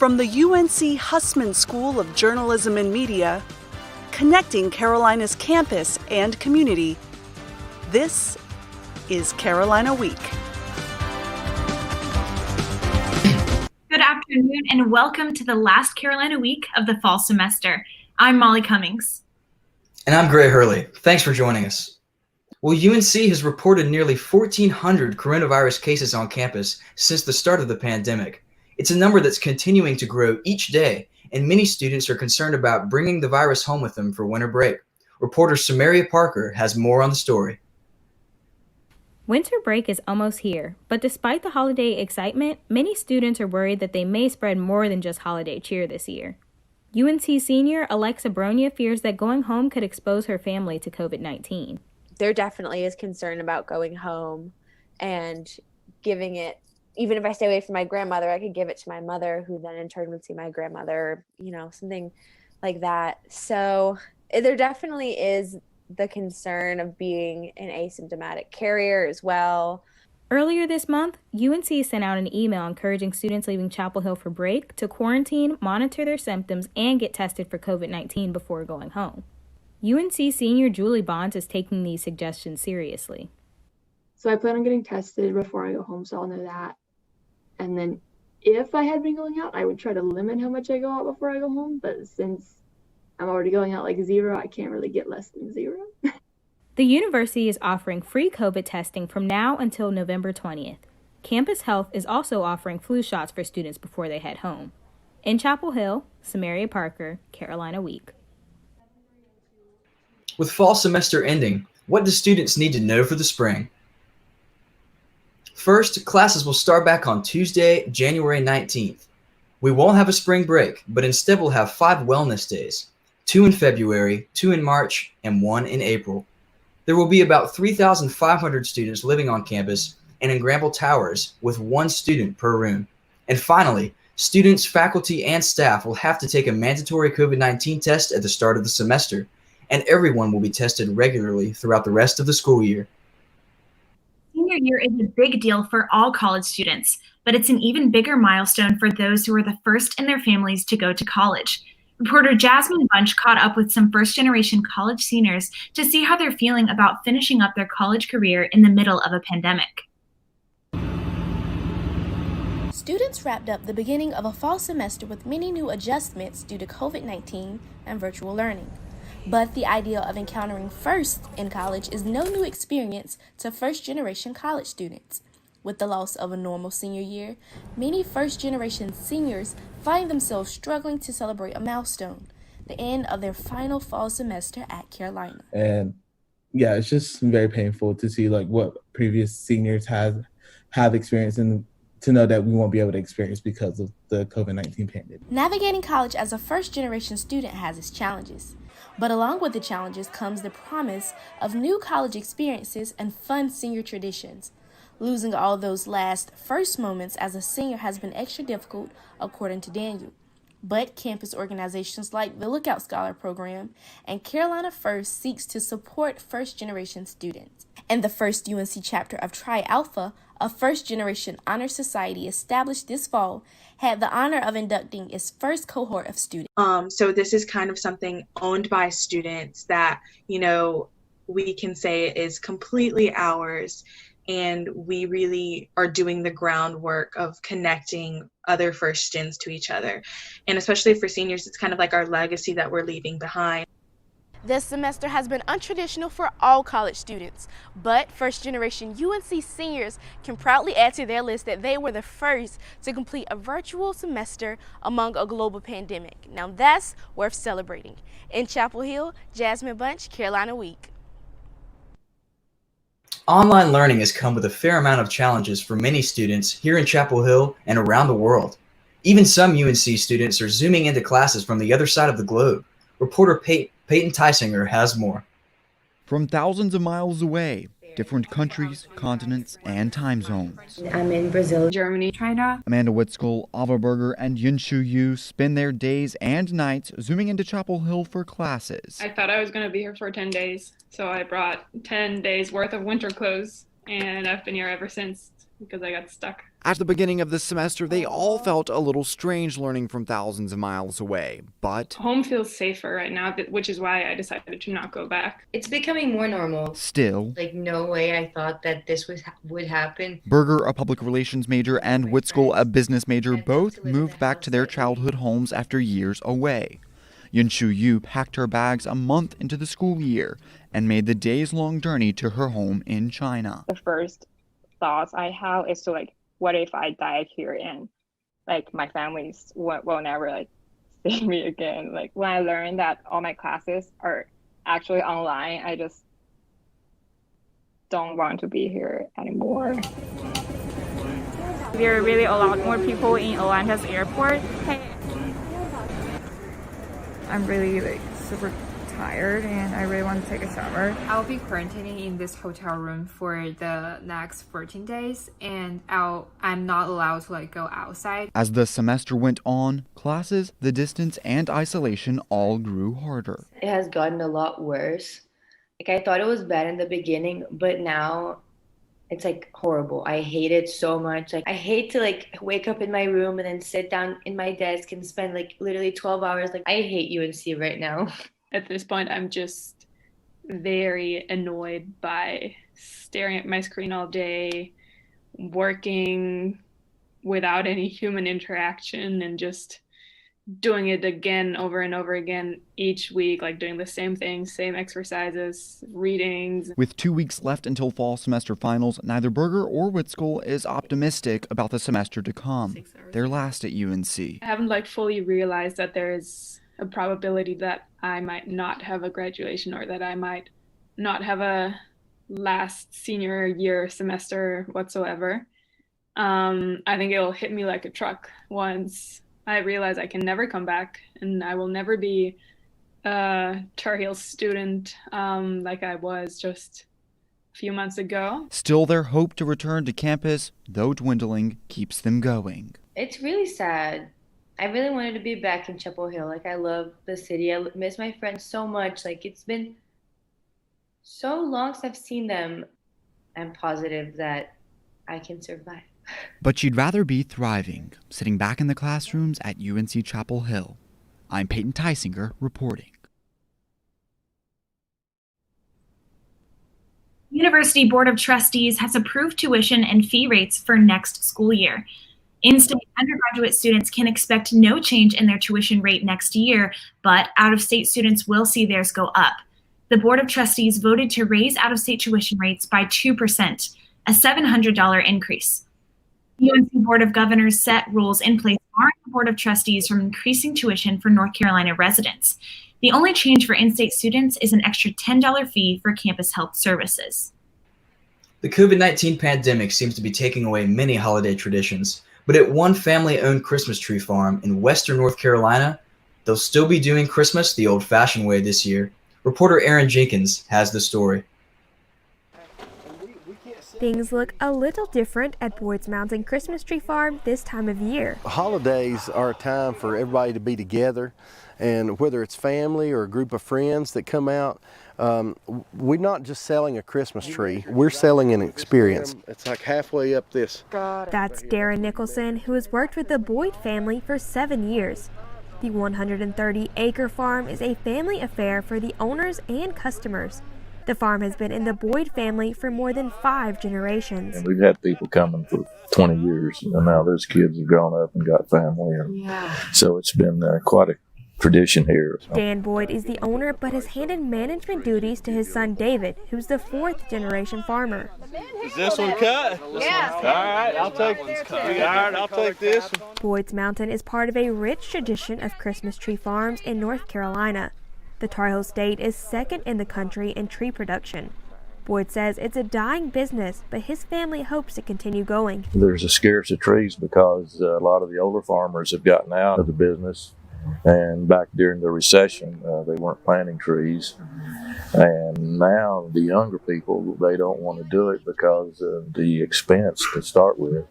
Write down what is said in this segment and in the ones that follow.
From the UNC Hussman School of Journalism and Media, connecting Carolina's campus and community, this is Carolina Week. Good afternoon and welcome to the last Carolina Week of the fall semester. I'm Molly Cummings. And I'm Gray Hurley. Thanks for joining us. Well, UNC has reported nearly 1,400 coronavirus cases on campus since the start of the pandemic. It's a number that's continuing to grow each day, and many students are concerned about bringing the virus home with them for winter break. Reporter Samaria Parker has more on the story. Winter break is almost here, but despite the holiday excitement, many students are worried that they may spread more than just holiday cheer this year. UNC senior Alexa Bronia fears that going home could expose her family to COVID-19. There definitely is concern about going home and giving it. Even if I stay away from my grandmother, I could give it to my mother, who then in turn would see my grandmother, something like that. So there definitely is the concern of being an asymptomatic carrier as well. Earlier this month, UNC sent out an email encouraging students leaving Chapel Hill for break to quarantine, monitor their symptoms, and get tested for COVID-19 before going home. UNC senior Julie Bonds is taking these suggestions seriously. So I plan on getting tested before I go home, so I'll know that. And then if I had been going out, I would try to limit how much I go out before I go home. But since I'm already going out like zero, I can't really get less than zero. The university is offering free COVID testing from now until November 20th. Campus Health is also offering flu shots for students before they head home. In Chapel Hill, Samaria Parker, Carolina Week. With fall semester ending, what do students need to know for the spring? First, classes will start back on Tuesday, January 19th. We won't have a spring break, but instead we'll have 5 wellness days, 2 in February, 2 in March, and 1 in April. There will be about 3,500 students living on campus and in Granville Towers with 1 student per room. And finally, students, faculty, and staff will have to take a mandatory COVID-19 test at the start of the semester, and everyone will be tested regularly throughout the rest of the school year. Senior year is a big deal for all college students, but it's an even bigger milestone for those who are the first in their families to go to college. Reporter Jasmine Bunch caught up with some first-generation college seniors to see how they're feeling about finishing up their college career in the middle of a pandemic. Students wrapped up the beginning of a fall semester with many new adjustments due to COVID-19 and virtual learning. But the idea of encountering first in college is no new experience to first-generation college students. With the loss of a normal senior year, many first-generation seniors find themselves struggling to celebrate a milestone, the end of their final fall semester at Carolina. And yeah, it's just very painful to see what previous seniors have experienced and to know that we won't be able to experience because of the COVID-19 pandemic. Navigating college as a first-generation student has its challenges. But along with the challenges comes the promise of new college experiences and fun senior traditions. Losing all those last first moments as a senior has been extra difficult, according to Daniel. But campus organizations like the Lookout Scholar Program and Carolina First seeks to support first-generation students. And the first UNC chapter of Tri Alpha, a first-generation honor society established this fall, had the honor of inducting its first cohort of students. So this is kind of something owned by students that, we can say is completely ours. And we really are doing the groundwork of connecting other first gens to each other. And especially for seniors, it's kind of like our legacy that we're leaving behind. This semester has been untraditional for all college students, but first-generation UNC seniors can proudly add to their list that they were the first to complete a virtual semester among a global pandemic. Now that's worth celebrating. In Chapel Hill, Jasmine Bunch, Carolina Week. Online learning has come with a fair amount of challenges for many students here in Chapel Hill and around the world. Even some UNC students are zooming into classes from the other side of the globe. Reporter Peyton Tysinger has more. From thousands of miles away, different countries, continents, and time zones. I'm in Brazil, Germany, China. Amanda Witzel, Ava Berger, and Yunshu Yu spend their days and nights zooming into Chapel Hill for classes. I thought I was going to be here for 10 days, so I brought 10 days worth of winter clothes, and I've been here ever since because I got stuck At the beginning of the semester, they all felt a little strange learning from thousands of miles away, but home feels safer right now, which is why I decided to not go back. It's becoming more normal. still, Like, no way I thought that this would happen. Berger, a public relations major, and Whitskoll, a business major, both moved back to their childhood homes after years away. Yunshu Yu packed her bags a month into the school year and made the days-long journey to her home in China. The first thoughts I have is to what if I died here and my family will never see me again. When I learned that all my classes are actually online, I just don't want to be here anymore. There are really a lot more people in Atlanta's airport. I'm really super tired and I really want to take a shower. I'll be quarantining in this hotel room for the next 14 days and I'm not allowed to go outside. As the semester went on, classes, the distance, and isolation all grew harder. It has gotten a lot worse. I thought it was bad in the beginning, but now it's horrible. I hate it so much. I hate to wake up in my room and then sit down in my desk and spend literally 12 hours. I hate UNC right now. At this point, I'm just very annoyed by staring at my screen all day, working without any human interaction, and just doing it again over and over again each week, doing the same things, same exercises, readings. With 2 weeks left until fall semester finals, neither Berger or Whitskoll is optimistic about the semester to come, their last at UNC. I haven't fully realized that there is a probability that I might not have a graduation or that I might not have a last senior year semester whatsoever. I think it'll hit me like a truck once I realize I can never come back and I will never be a Tar Heels student like I was just a few months ago. Still, their hope to return to campus, though dwindling, keeps them going. It's really sad. I really wanted to be back in Chapel Hill. I love the city. I miss my friends so much. It's been so long since I've seen them. I'm positive that I can survive. But she'd rather be thriving, sitting back in the classrooms at UNC Chapel Hill. I'm Peyton Tysinger reporting. University Board of Trustees has approved tuition and fee rates for next school year. In-state undergraduate students can expect no change in their tuition rate next year, but out-of-state students will see theirs go up. The Board of Trustees voted to raise out-of-state tuition rates by 2%, a $700 increase. The UNC Board of Governors set rules in place barring the Board of Trustees from increasing tuition for North Carolina residents. The only change for in-state students is an extra $10 fee for campus health services. The COVID-19 pandemic seems to be taking away many holiday traditions, but at one family-owned Christmas tree farm in western North Carolina, they'll still be doing Christmas the old-fashioned way this year. Reporter Aaron Jenkins has the story. Things look a little different at Boyd's Mountain Christmas Tree Farm this time of year. Holidays are a time for everybody to be together, and whether it's family or a group of friends that come out, we're not just selling a Christmas tree, we're selling an experience. It's halfway up this. That's Darren Nicholson, who has worked with the Boyd family for 7 years. The 130-acre farm is a family affair for the owners and customers. The farm has been in the Boyd family for more than 5 generations. And we've had people coming for 20 years, and now those kids have grown up and got family. So it's been quite a tradition here. Dan Boyd is the owner, but has handed management duties to his son David, who's the 4th-generation farmer. Is this one cut? Yes. All right, I'll take this one. Boyd's Mountain is part of a rich tradition of Christmas tree farms in North Carolina. The Tar Heel State is second in the country in tree production. Boyd says it's a dying business, but his family hopes to continue going. There's a scarce of trees because a lot of the older farmers have gotten out of the business. And back during the recession, they weren't planting trees. And now the younger people, they don't want to do it because of the expense to start with.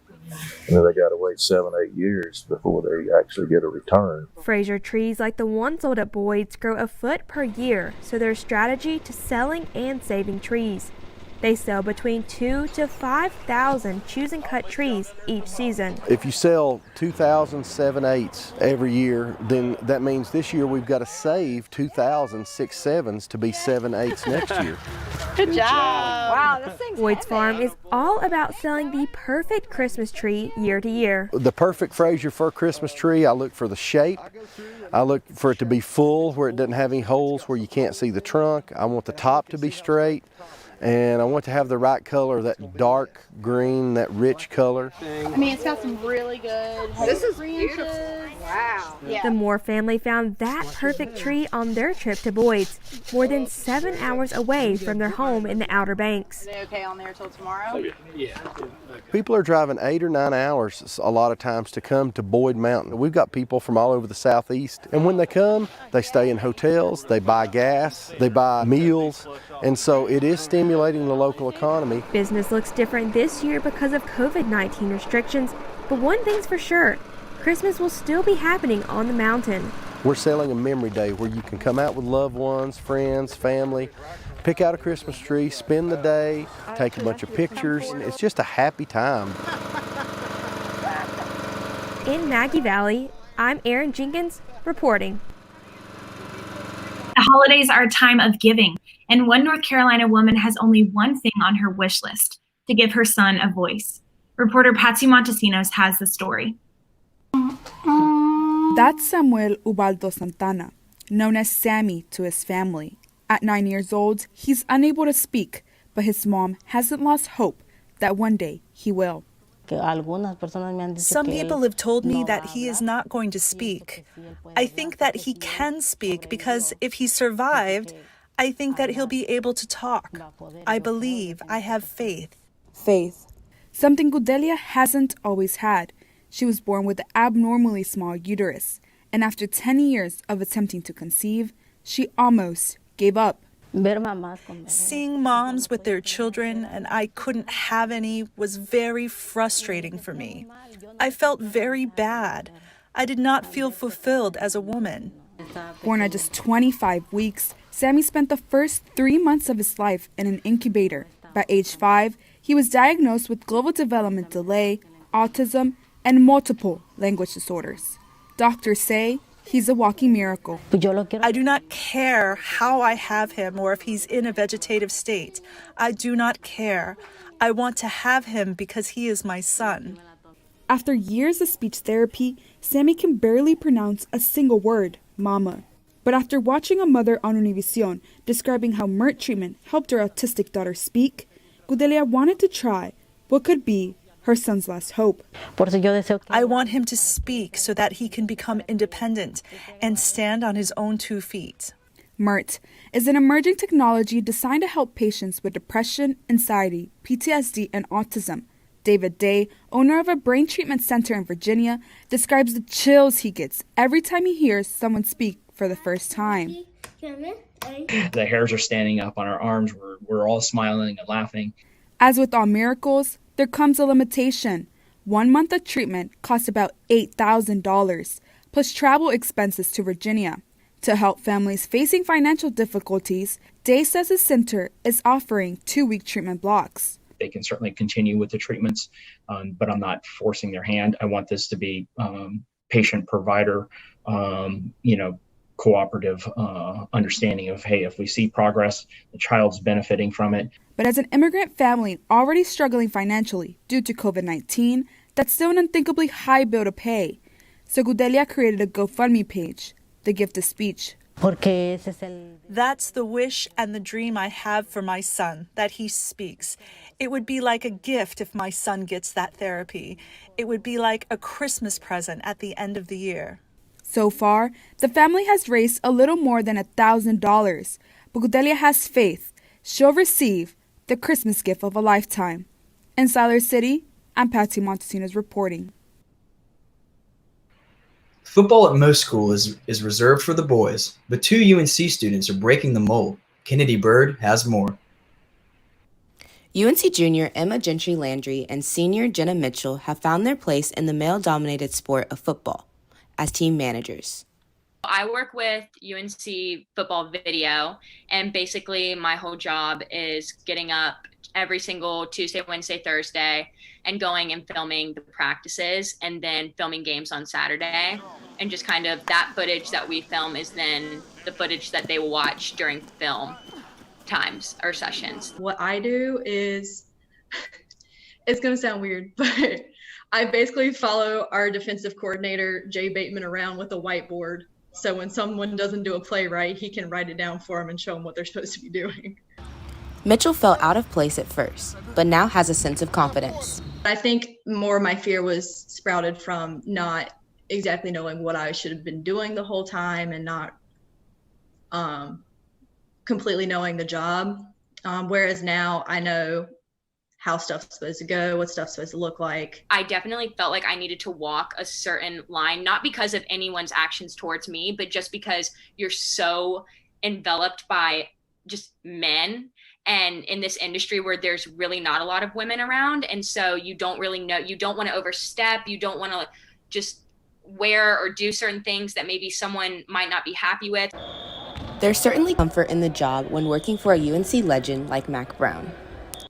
And then they got to wait 7-8 years before they actually get a return. Fraser trees like the one sold at Boyd's grow a foot per year, so there's strategy to selling and saving trees. They sell between 2,000 to 5,000 choose and cut trees each season. If you sell 2,000 7/8 every year, then that means this year we've got to save 2,000 6/7s to be 7/8 next year. Good job. Wow, this thing's Boyd's Farm is all about selling the perfect Christmas tree year to year. The perfect Fraser fir Christmas tree, I look for the shape. I look for it to be full where it doesn't have any holes where you can't see the trunk. I want the top to be straight. And I want to have the right color, that dark green, that rich color. I mean, it's got some really good branches. Wow. Yeah. The Moore family found that perfect tree on their trip to Boyd's, more than 7 hours away from their home in the Outer Banks. Are they okay on there till tomorrow? Yeah. People are driving 8 or 9 hours a lot of times to come to Boyd Mountain. We've got people from all over the southeast, and when they come, they stay in hotels, they buy gas, they buy meals, and so it is stimulating the local economy. Business looks different this year because of COVID-19 restrictions, but one thing's for sure, Christmas will still be happening on the mountain. We're selling a memory day where you can come out with loved ones, friends, family, pick out a Christmas tree, spend the day, take a bunch of pictures. It's just a happy time. In Maggie Valley, I'm Erin Jenkins reporting. The holidays are a time of giving, and one North Carolina woman has only one thing on her wish list: to give her son a voice. Reporter Patsy Montesinos has the story. That's Samuel Ubaldo Santana, known as Sammy to his family. At 9 years old, he's unable to speak, but his mom hasn't lost hope that one day he will. Some people have told me that he is not going to speak. I think that he can speak because if he survived, I think that he'll be able to talk. I believe, I have faith. Faith. Something Gudelia hasn't always had. She was born with an abnormally small uterus, and after 10 years of attempting to conceive, she almost gave up. Seeing moms with their children and I couldn't have any was very frustrating for me. I felt very bad. I did not feel fulfilled as a woman. Born at just 25 weeks, Sammy spent the first 3 months of his life in an incubator. By age 5, he was diagnosed with global development delay, autism, and multiple language disorders. Doctors say he's a walking miracle. I do not care how I have him or if he's in a vegetative state. I do not care. I want to have him because he is my son. After years of speech therapy, Sammy can barely pronounce a single word, mama. But after watching a mother on Univision describing how MERT treatment helped her autistic daughter speak, Gudelia wanted to try what could be her son's last hope. I want him to speak so that he can become independent and stand on his own 2 feet. MERT is an emerging technology designed to help patients with depression, anxiety, PTSD, and autism. David Day, owner of a brain treatment center in Virginia, describes the chills he gets every time he hears someone speak for the first time. The hairs are standing up on our arms. We're all smiling and laughing. As with all miracles, there comes a limitation. 1 month of treatment costs about $8,000, plus travel expenses to Virginia. To help families facing financial difficulties, Day says his center is offering 2-week treatment blocks. They can certainly continue with the treatments, but I'm not forcing their hand. I want this to be patient-provider, cooperative understanding of, hey, if we see progress, the child's benefiting from it. But as an immigrant family already struggling financially due to COVID-19, that's still an unthinkably high bill to pay. So Gudelia created a GoFundMe page, The Gift of Speech. That's the wish and the dream I have for my son, that he speaks. It would be like a gift if my son gets that therapy. It would be like a Christmas present at the end of the year. So far, the family has raised a little more than $1,000, but Gudelia has faith she'll receive the Christmas gift of a lifetime. In Siler City, I'm Patsy Montesinos reporting. Football at most schools is reserved for the boys, but 2 UNC students are breaking the mold. Kennedy Bird has more. UNC junior Emma Gentry Landry and senior Jenna Mitchell have found their place in the male-dominated sport of football as team managers. I work with UNC football video, and basically my whole job is getting up every single Tuesday, Wednesday, Thursday, and going and filming the practices and then filming games on Saturday. And just kind of that footage that we film is then the footage that they will watch during film times or sessions. What I do is, it's going to sound weird, but I basically follow our defensive coordinator, Jay Bateman, around with a whiteboard. So when someone doesn't do a play right, he can write it down for them and show them what they're supposed to be doing. Mitchell felt out of place at first, but now has a sense of confidence. I think more of my fear was sprouted from not exactly knowing what I should have been doing the whole time and not completely knowing the job. Whereas now I know how stuff's supposed to go, what stuff's supposed to look like. I definitely felt like I needed to walk a certain line, not because of anyone's actions towards me, but just because you're so enveloped by just men. And in this industry where there's really not a lot of women around. And so you don't really know, you don't want to overstep. You don't want to just wear or do certain things that maybe someone might not be happy with. There's certainly comfort in the job when working for a UNC legend like Mac Brown.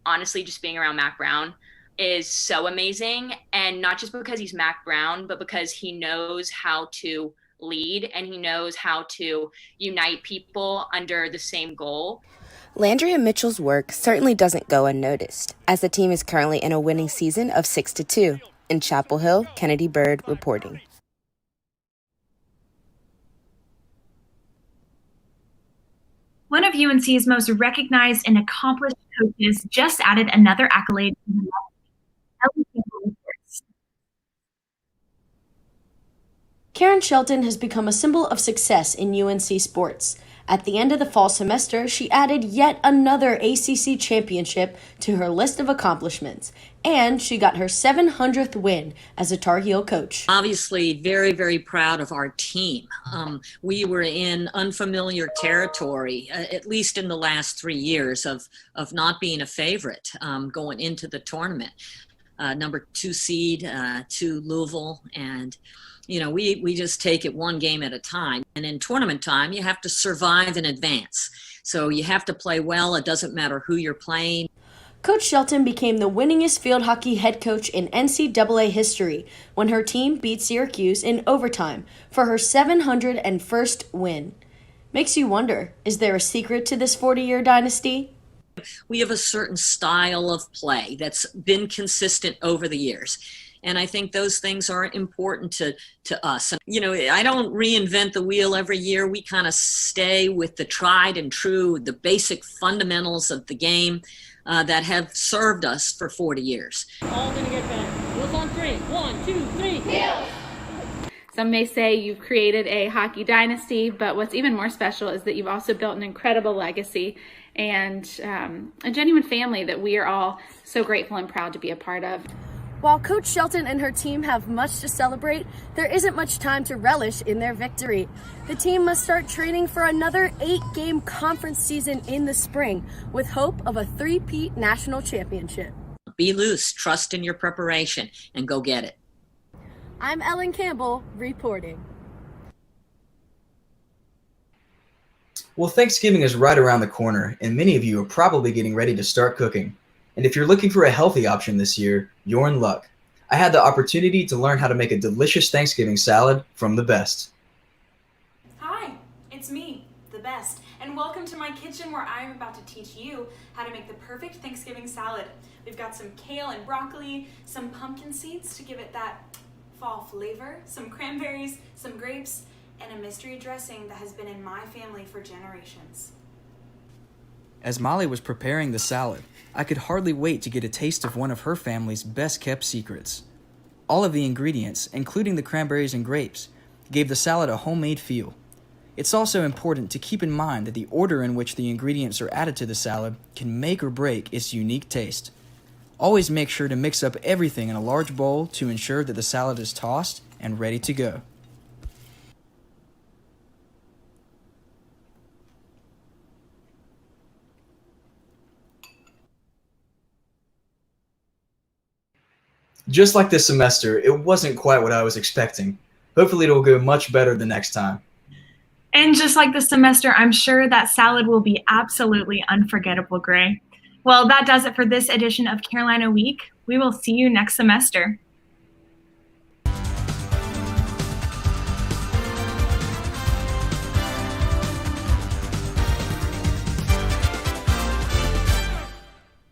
Honestly, just being around Mac Brown is so amazing. And not just because he's Mac Brown, but because he knows how to lead and he knows how to unite people under the same goal. Landry and Mitchell's work certainly doesn't go unnoticed, as the team is currently in a winning season of 6-2. In Chapel Hill, Kennedy Bird reporting. One of UNC's most recognized and accomplished coaches just added another accolade to the list. Karen Shelton has become a symbol of success in UNC sports. At the end of the fall semester, she added yet another ACC championship to her list of accomplishments, and she got her 700th win as a Tar Heel coach. Obviously, very, very proud of our team. We were in unfamiliar territory, at least in the last 3 years, of not being a favorite going into the tournament. Number 2 seed to Louisville, and you know, we just take it one game at a time. And in tournament time, you have to survive in advance. So you have to play well. It doesn't matter who you're playing. Coach Shelton became the winningest field hockey head coach in NCAA history when her team beat Syracuse in overtime for her 701st win. Makes you wonder, is there a secret to this 40-year dynasty? We have a certain style of play that's been consistent over the years. And I think those things are important to us. And, you know, I don't reinvent the wheel every year. We kind of stay with the tried and true, the basic fundamentals of the game that have served us for 40 years. All gonna get better. Who's on 3? 1, 2, 3. Heels! Some may say you've created a hockey dynasty, but what's even more special is that you've also built an incredible legacy and a genuine family that we are all so grateful and proud to be a part of. While Coach Shelton and her team have much to celebrate, there isn't much time to relish in their victory. The team must start training for another 8-game conference season in the spring, with hope of a three-peat national championship. Be loose, trust in your preparation, and go get it. I'm Ellen Campbell, reporting. Well, Thanksgiving is right around the corner, and many of you are probably getting ready to start cooking. And if you're looking for a healthy option this year, you're in luck. I had the opportunity to learn how to make a delicious Thanksgiving salad from the best. Hi, it's me, the best, and welcome to my kitchen where I am about to teach you how to make the perfect Thanksgiving salad. We've got some kale and broccoli, some pumpkin seeds to give it that fall flavor, some cranberries, some grapes, and a mystery dressing that has been in my family for generations. As Molly was preparing the salad, I could hardly wait to get a taste of one of her family's best-kept secrets. All of the ingredients, including the cranberries and grapes, gave the salad a homemade feel. It's also important to keep in mind that the order in which the ingredients are added to the salad can make or break its unique taste. Always make sure to mix up everything in a large bowl to ensure that the salad is tossed and ready to go. Just like this semester, it wasn't quite what I was expecting. Hopefully it'll go much better the next time. And just like this semester, I'm sure that salad will be absolutely unforgettable, Gray. Well, that does it for this edition of Carolina Week. We will see you next semester.